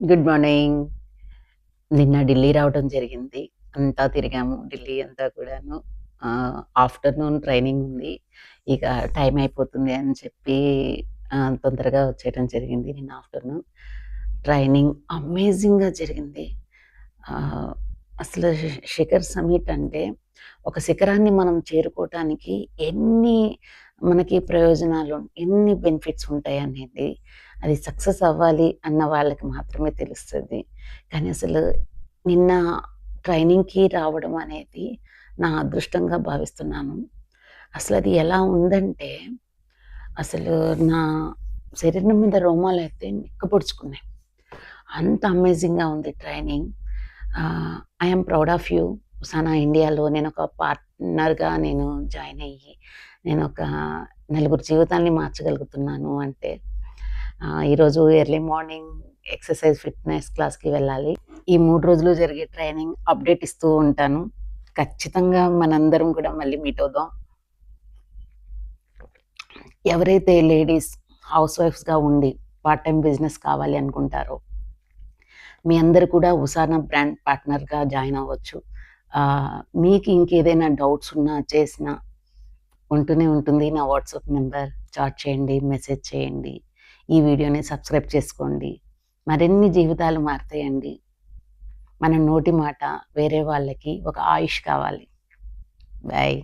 Good morning. నిన్న ఢిల్లీ రావడం జరిగింది. అంతా తిరిగాము ఢిల్లీ అంతా కూడాను. ఆఫ్టర్‌నూన్ ట్రైనింగ్ ఉంది. ఇక టైం అయిపోతుంది అని చెప్పి తొందరగా వచ్చేయడం జరిగింది నిన్న ఆఫ్టర్‌నూన్. ట్రైనింగ్ అమేజింగ్‌గా జరిగింది. ఆహ్, అసలు శిఖర్ సమిట్ అంటే ఒక శిఖరాన్ని మనం చేరుకోవటానికి ఎన్ని మనకి ప్రయోజనాలు, ఎన్ని బెనిఫిట్స్ ఉంటాయనేది అది సక్సెస్ అవ్వాలి అన్న వాళ్ళకి మాత్రమే తెలుస్తది. కానీ అసలు నిన్న ట్రైనింగ్‌కి రావడం అనేది నా అదృష్టంగా భావిస్తున్నాను. అసలది ఎలా ఉందంటే, అసలు నా శరీరం మీద రోమాలైతే నిక్కపొడుచుకున్నాయి. అంత అమేజింగ్‌గా ఉంది training. I am proud of you. Usana ఇండియాలో నేనొక పార్ట్నర్‌గా జాయిన్ అయ్యి, నేనొక నలుగురు జీవితాల్ని మార్చగలుగుతున్నాను అంటే, ఈరోజు ఎర్లీ మార్నింగ్ ఎక్సర్‌సైజ్ ఫిట్‌నెస్ క్లాస్‌కి వెళ్ళాలి. ఈ 3 రోజులు జరిగే ట్రైనింగ్ అప్డేట్ ఇస్తూ ఉంటాను. ఖచ్చితంగా మనందరం కూడా మళ్ళీ మీట్ అవుదాం. ఎవరైతే లేడీస్ హౌస్ వైఫ్స్‌గా ఉండి పార్ట్ టైమ్ బిజినెస్ కావాలి అనుకుంటారో, మీ అందరూ కూడా ఉసానా బ్రాండ్ పార్ట్నర్‌గా జాయిన్ అవ్వచ్చు. మీకు ఇంకేదైనా డౌట్స్ ఉన్నా, చేసినా ఉంటూనే ఉంటుంది. నా వాట్సాప్ నంబర్ చాట్ చేయండి, మెసేజ్ చేయండి. ఈ వీడియోని సబ్స్క్రైబ్ చేసుకోండి. మరిన్ని జీవితాలు మారతాయండి. మన నోటి మాట వేరే వాళ్ళకి ఒక ఆయుష్ కావాలి. బాయ్.